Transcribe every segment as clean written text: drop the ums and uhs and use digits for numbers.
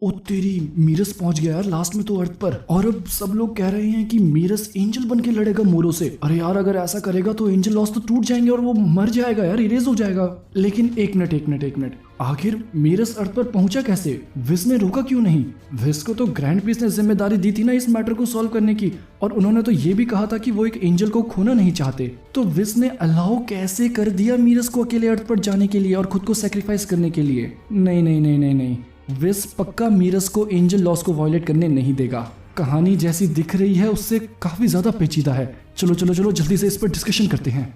ओ तेरी, मीरस पहुंच गया यार लास्ट में तो अर्थ पर। और अब सब लोग कह रहे हैं कि मीरस एंजल बन के लड़ेगा मोरो से। अरे यार अगर ऐसा करेगा तो एंजल लॉस तो टूट जाएंगे और वो मर जाएगा यार, इरेज हो जाएगा। लेकिन एक मिनट, आखिर मीरस अर्थ पर पहुंचा कैसे? विस ने रोका क्यों नहीं? विस को तो ग्रैंड प्रीस्ट ने जिम्मेदारी दी थी ना इस मैटर को सॉल्व करने की, और उन्होंने तो ये भी कहा था कि वो एक एंजल को खोना नहीं चाहते। तो विस ने अलाउ कैसे कर दिया मीरस को अकेले अर्थ पर जाने के लिए और खुद को सेक्रीफाइस करने के लिए? नहीं, विस पक्का मीरस को एंजल लॉस को वायलेट करने नहीं देगा। कहानी जैसी दिख रही है उससे काफी ज्यादा पेचीदा है। चलो जल्दी से इस पर डिस्कशन करते हैं।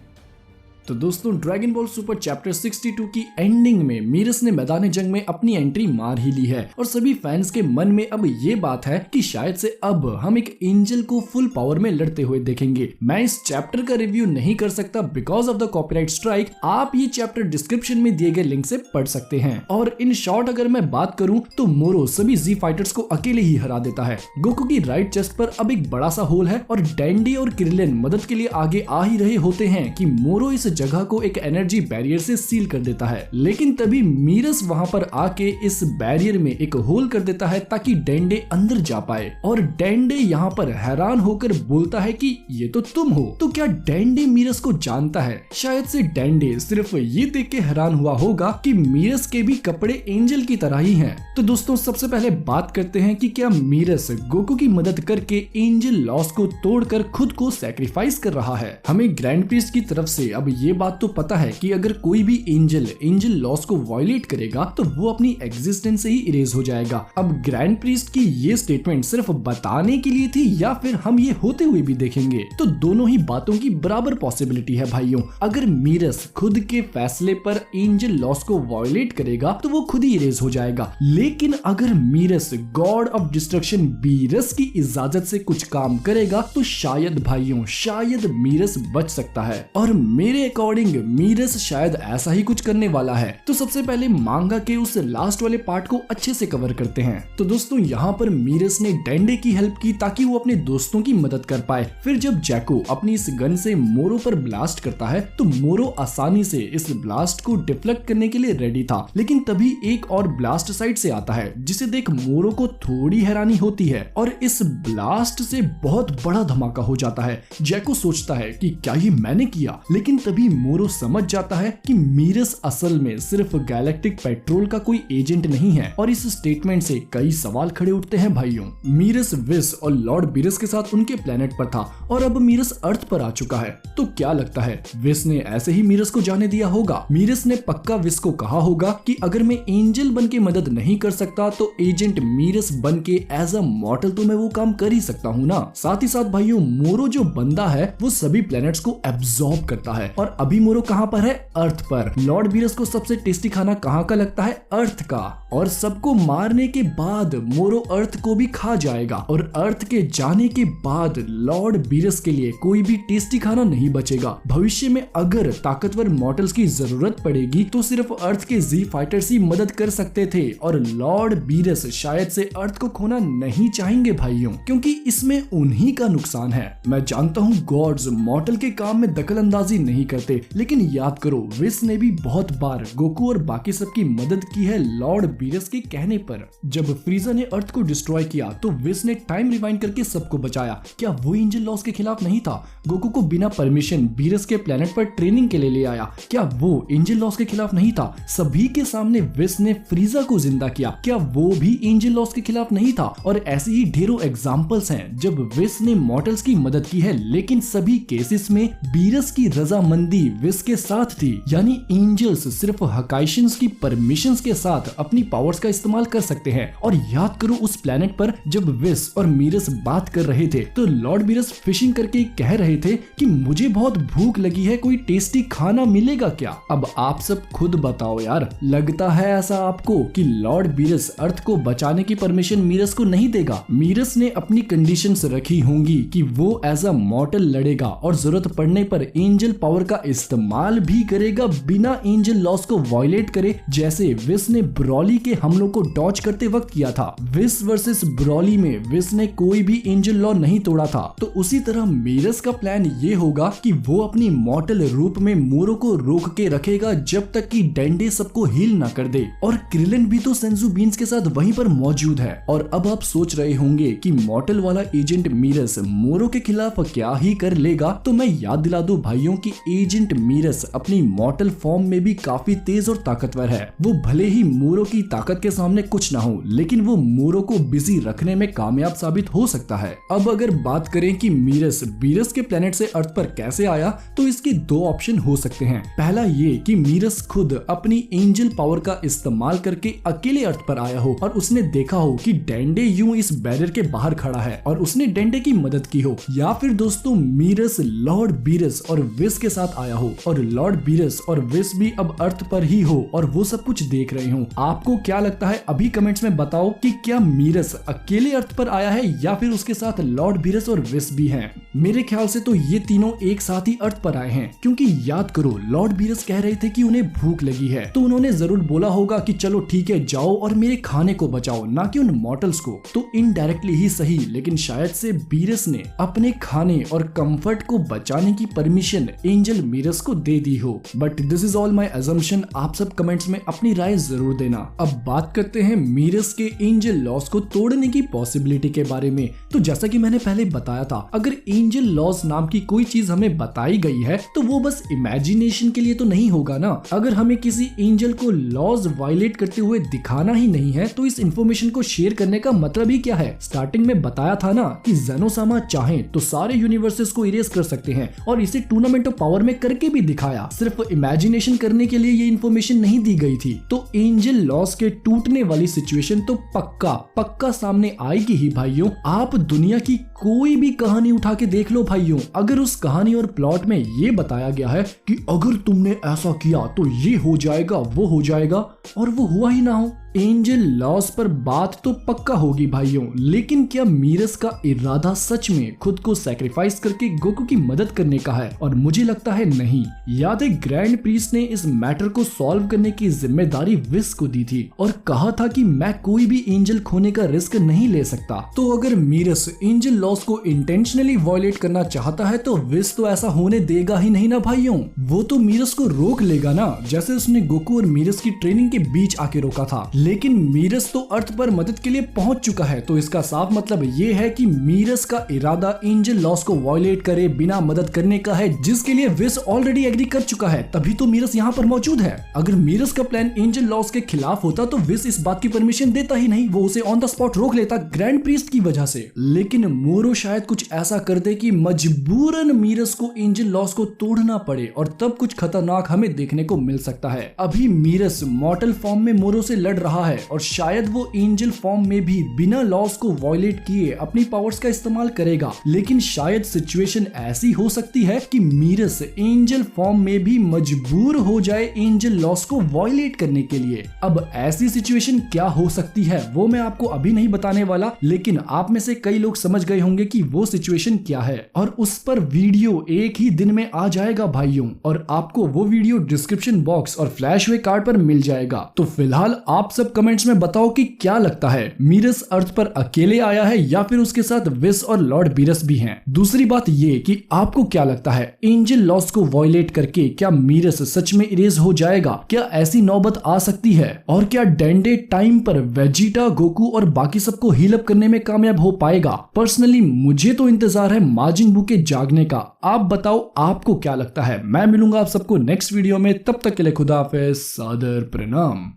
तो दोस्तों, ड्रैगन बॉल सुपर चैप्टर 62 की एंडिंग में मीरस ने मैदान जंग में अपनी एंट्री मार ही ली है और सभी फैंस के मन में अब ये बात है कि शायद से अब हम एक एंजल को फुल पावर में लड़ते हुए देखेंगे। मैं इस चैप्टर का रिव्यू नहीं कर सकता because of the copyright strike. आप ये चैप्टर डिस्क्रिप्शन में दिए गए लिंक से पढ़ सकते हैं। और इन शॉर्ट अगर मैं बात करूं तो मोरो सभी जी फाइटर्स को अकेले ही हरा देता है। गोकू की राइट चेस्ट पर अब एक बड़ा सा होल है और डैंडी और क्रिलिन मदद के लिए आगे आ ही रहे होते हैं कि मोरो इस जगह को एक एनर्जी बैरियर से सील कर देता है। लेकिन तभी मीरस वहां पर आके इस बैरियर में एक होल कर देता है ताकि डेंडे अंदर जा पाए। और डेंडे यहाँ पर हैरान होकर बोलता है कि ये तो तुम हो। तो क्या डेंडे मीरस को जानता है? शायद से डेंडे सिर्फ ये देख के हैरान हुआ होगा कि मीरस के भी कपड़े एंजल की तरह ही हैं। तो दोस्तों, सबसे पहले बात करते हैं कि क्या मीरस गोकू की मदद करके एंजल लॉस को तोड़कर खुद को सैक्रिफाइस कर रहा है? हमें ग्रैंड प्रीस्ट की तरफ से अब ये बात तो पता है कि अगर कोई भी एंजल लॉस को वायलेट करेगा तो वो अपनी एग्जिस्टेंस से ही इरेज हो जाएगा। अब ग्रैंड प्रीस्ट की ये स्टेटमेंट सिर्फ बताने के लिए थी या फिर हम ये होते हुए भी देखेंगे? तो दोनों ही बातों की बराबर पॉसिबिलिटी है भाइयों। अगर मीरस खुद के फैसले पर एंजल लॉस को वायलेट करेगा तो वो खुद ही इरेज हो जाएगा। लेकिन अगर मीरस गॉड ऑफ डिस्ट्रक्शन बीरस की इजाजत से कुछ काम करेगा तो शायद भाइयों, शायद मीरस बच सकता है। और मेरे अकॉर्डिंग मीरस शायद ऐसा ही कुछ करने वाला है। तो सबसे पहले मांगा के उस लास्ट वाले पार्ट को अच्छे से कवर करते हैं। तो दोस्तों, यहाँ पर मीरस ने डेंडे की हेल्प की ताकि वो अपने दोस्तों की मदद कर पाए। फिर जब जैको अपनी इस गन से मोरो पर ब्लास्ट करता है तो मोरो आसानी से इस ब्लास्ट को डिफ्लेक्ट करने के लिए रेडी था। लेकिन तभी एक और ब्लास्ट साइड से आता है जिसे देख मोरो को थोड़ी हैरानी होती है और इस ब्लास्ट से बहुत बड़ा धमाका हो जाता है। जैको सोचता है कि क्या ये मैंने किया, लेकिन तभी मोरो समझ जाता है कि मीरस असल में सिर्फ गैलेक्टिक पेट्रोल का कोई एजेंट नहीं है। और इस स्टेटमेंट से कई सवाल खड़े उठते हैं भाइयों। मीरस विस और लॉर्ड बीरस के साथ उनके प्लेनेट पर था और अब मीरस अर्थ पर आ चुका है। तो क्या लगता है विस ने ऐसे ही मीरस को जाने दिया होगा? मीरस ने पक्का विस को कहा होगा कि अगर मैं एंजल बन के मदद नहीं कर सकता तो एजेंट मीरस बन के एज अ मॉर्टल तो मैं वो काम कर ही सकता हूँ ना। साथ ही साथ भाइयों, मोरो जो बंदा है वो सभी प्लैनेट्स को एब्जॉर्ब करता है और अभी मोरो कहाँ पर है? अर्थ पर। लॉर्ड बीरस को सबसे टेस्टी खाना कहाँ का लगता है? अर्थ का। और सबको मारने के बाद मोरो अर्थ को भी खा जाएगा और अर्थ के जाने के बाद लॉर्ड बीरस के लिए कोई भी टेस्टी खाना नहीं बचेगा। भविष्य में अगर ताकतवर मॉर्टल्स की जरूरत पड़ेगी तो सिर्फ अर्थ के जी फाइटर्स ही मदद कर सकते थे और लॉर्ड बीरस शायद से अर्थ को खोना नहीं चाहेंगे भाइयों, क्योंकि इसमें उन्हीं का नुकसान है। मैं जानता हूँ गॉड्स मॉर्टल के काम में दखल अंदाजी नहीं करते, लेकिन याद करो विस ने भी बहुत बार गोकू और बाकी सब की मदद की है लॉर्ड बीरस के कहने पर। जब फ्रीजा ने अर्थ को डिस्ट्रॉय किया तो विस ने टाइम रिवाइंड करके सबको बचाया। क्या वो एंजल लॉस के खिलाफ नहीं था? गोकू को बिना परमिशन बीरस के प्लेनेट पर ट्रेनिंग के लिए ले आया। क्या वो एंजल लॉस के खिलाफ नहीं था? सभी के सामने विस ने फ्रीजा को जिंदा किया। क्या वो भी एंजल लॉस के खिलाफ नहीं था? और ऐसी ही ढेरों एग्जाम्पल्स हैं जब विस ने मॉर्टल्स की मदद की है, लेकिन सभी केसेस में बीरस की रजामंदी विस के साथ थी। यानी एंजल्स सिर्फ हकाइशंस की परमिशंस के साथ अपनी पावर्स का इस्तेमाल कर सकते हैं। और याद करो उस प्लेनेट पर जब विस और मीरस बात कर रहे थे तो लॉर्ड बीरस फिशिंग करके कह रहे थे कि मुझे बहुत भूख लगी है, कोई टेस्टी खाना मिलेगा क्या? अब आप सब खुद बताओ यार, लगता है ऐसा आपको कि लॉर्ड बीरस अर्थ को बचाने की परमिशन मीरस को नहीं देगा? मीरस ने अपनी कंडीशंस रखी होंगी कि वो एज अ मॉर्टल लड़ेगा और जरूरत पड़ने पर एंजल पावर का का इस्तेमाल भी करेगा बिना एंजल लॉस को वायलेट करे, जैसे विस ने ब्रॉली के हमलों को डॉज करते वक्त किया था। विस वर्सेस ब्रॉली में विस ने कोई भी एंजल लॉ नहीं तोड़ा था, तो उसी तरह मीरस का प्लान ये होगा कि वो अपनी मॉर्टल रूप में मोरो को रोक के रखेगा जब तक कि डेंडे सबको हील ना कर दे। और क्रिलिन भी तो सेंजू बीन्स के साथ वहीं पर मौजूद है। और अब आप सोच रहे होंगे कि मॉर्टल वाला एजेंट मीरस मोरो के खिलाफ क्या ही कर लेगा, तो मैं याद दिला दूं भाइयों कि एजेंट मीरस अपनी मॉर्टल फॉर्म में भी काफी तेज और ताकतवर है। वो भले ही मोरो की ताकत के सामने कुछ ना हो, लेकिन वो मोरो को बिजी रखने में कामयाब साबित हो सकता है। अब अगर बात करें कि मीरस बीरस के प्लेनेट से अर्थ पर कैसे आया, तो इसके दो ऑप्शन हो सकते हैं। पहला ये कि मीरस खुद अपनी एंजल पावर का इस्तेमाल करके अकेले अर्थ पर आया हो और उसने देखा हो कि डेंडे यूं इस बैरियर के बाहर खड़ा है और उसने डेंडे की मदद की हो। या फिर दोस्तों मीरस लॉर्ड बीरस और विस के साथ आया हो और लॉर्ड बीरस और विस भी अब अर्थ पर ही हो और वो सब कुछ देख रहे हो। आपको क्या लगता है अभी कमेंट्स में बताओ कि क्या मीरस अकेले अर्थ पर आया है या फिर उसके साथ लॉर्ड बीरस और विस भी हैं। मेरे ख्याल से तो ये तीनों एक साथ ही अर्थ पर आए हैं, क्योंकि याद करो लॉर्ड बीरस कह रहे थे कि उन्हें भूख लगी है, तो उन्होंने जरूर बोला होगा कि चलो ठीक है जाओ और मेरे खाने को बचाओ, ना कि उन मॉर्टल्स को। तो इनडायरेक्टली ही सही, लेकिन शायद से बीरस ने अपने खाने और कंफर्ट को बचाने की परमिशन एंजल मीरस को दे दी हो। But this is all my assumption. आप सब कमेंट्स में अपनी राय जरूर देना। अब बात करते हैं मीरस के एंजल लॉस को तोड़ने की पॉसिबिलिटी के बारे में। तो जैसा कि मैंने पहले बताया था, अगर एंजल लॉस नाम की कोई चीज हमें बताई गई है तो वो बस इमेजिनेशन के लिए तो नहीं होगा ना। अगर हमें किसी एंजल को लॉज वायलेट करते हुए दिखाना ही नहीं है तो इस इंफॉर्मेशन को शेयर करने का मतलब ही क्या है। स्टार्टिंग में बताया था ना कि ज़ेनोसामा चाहे तो सारे यूनिवर्सेस को इरेज कर सकते हैं और इसे टूर्नामेंट ऑफ पावर में करके भी दिखाया। सिर्फ इमेजिनेशन करने के लिए ये इन्फॉर्मेशन नहीं दी गई थी। तो एंजल लॉस के टूटने वाली सिचुएशन तो पक्का सामने आएगी ही भाइयों। आप दुनिया की कोई भी कहानी उठा के देख लो भाइयों, अगर उस कहानी और प्लॉट में ये बताया गया है कि अगर तुमने ऐसा किया तो ये हो जाएगा वो हो जाएगा, और वो हुआ ही ना हो, एंजल लॉस पर बात तो पक्का होगी भाइयों। लेकिन क्या मीरस का इरादा सच में खुद को सैक्रिफाइस करके गोकू की मदद करने का है? और मुझे लगता है नहीं। याद है ग्रैंड प्रीस्ट ने इस मैटर को सॉल्व करने की जिम्मेदारी विस को दी थी और कहा था कि मैं कोई भी एंजल खोने का रिस्क नहीं ले सकता। तो अगर मीरस एंजल लॉस को इंटेंशनली वायलेट करना चाहता है तो विस तो ऐसा होने देगा ही नहीं ना भाइयों। वो तो मीरस को रोक लेगा ना, जैसे उसने गोकू और मीरस की ट्रेनिंग के बीच आके रोका था। लेकिन मीरस तो अर्थ पर मदद के लिए पहुंच चुका है, तो इसका साफ मतलब ये है कि मीरस का इरादा एंजल लॉस को वायलेट करे बिना मदद करने का है, जिसके लिए विस ऑलरेडी एग्री कर चुका है, तभी तो मीरस यहाँ पर मौजूद है। अगर मीरस का प्लान एंजल लॉस के खिलाफ होता तो विस इस बात की परमिशन देता ही नहीं, वो उसे ऑन द स्पॉट रोक लेता ग्रैंड प्रीस्ट की वजह से। लेकिन मोरो शायद कुछ ऐसा कर दे कि मजबूरन मीरस को एंजल लॉस को तोड़ना पड़े और तब कुछ खतरनाक हमें देखने को मिल सकता है। अभी मीरस मॉर्टल फॉर्म में मोरो से लड़ रहा है और शायद वो एंजल फॉर्म में भी बिना लॉस को वायलेट किए अपनी पावर्स का इस्तेमाल करेगा। लेकिन शायद सिचुएशन ऐसी हो सकती है कि मीरस एंजल फॉर्म में भी मजबूर हो जाए एंजल लॉस को वायलेट करने के लिए। अब ऐसी सिचुएशन क्या हो सकती है वो मैं आपको अभी नहीं बताने वाला, लेकिन आप में से कई लोग समझ गए होंगे कि वो सिचुएशन क्या है और उस पर वीडियो एक ही दिन में आ जाएगा भाइयों, और आपको वो वीडियो डिस्क्रिप्शन बॉक्स और फ्लैशवे कार्ड पर मिल जाएगा। तो फिलहाल आप सब कमेंट्स में बताओ कि क्या लगता है, मीरस अर्थ पर अकेले आया है या फिर उसके साथ विस और लॉर्ड बीरस भी हैं। दूसरी बात ये कि आपको क्या लगता है, एंजल लॉस को वायलेट करके क्या मीरस सच में इरेज हो जाएगा? क्या ऐसी नौबत आ सकती है? और क्या डेंडे टाइम पर वेजिटा, गोकू और बाकी सबको हील अप करने में कामयाब हो पाएगा? पर्सनली मुझे तो इंतजार है माजिन बू के जागने का। आप बताओ आपको क्या लगता है। मैं मिलूंगा आप सबको नेक्स्ट वीडियो में, तब तक के लिए खुदा हाफिज़, सादर प्रणाम।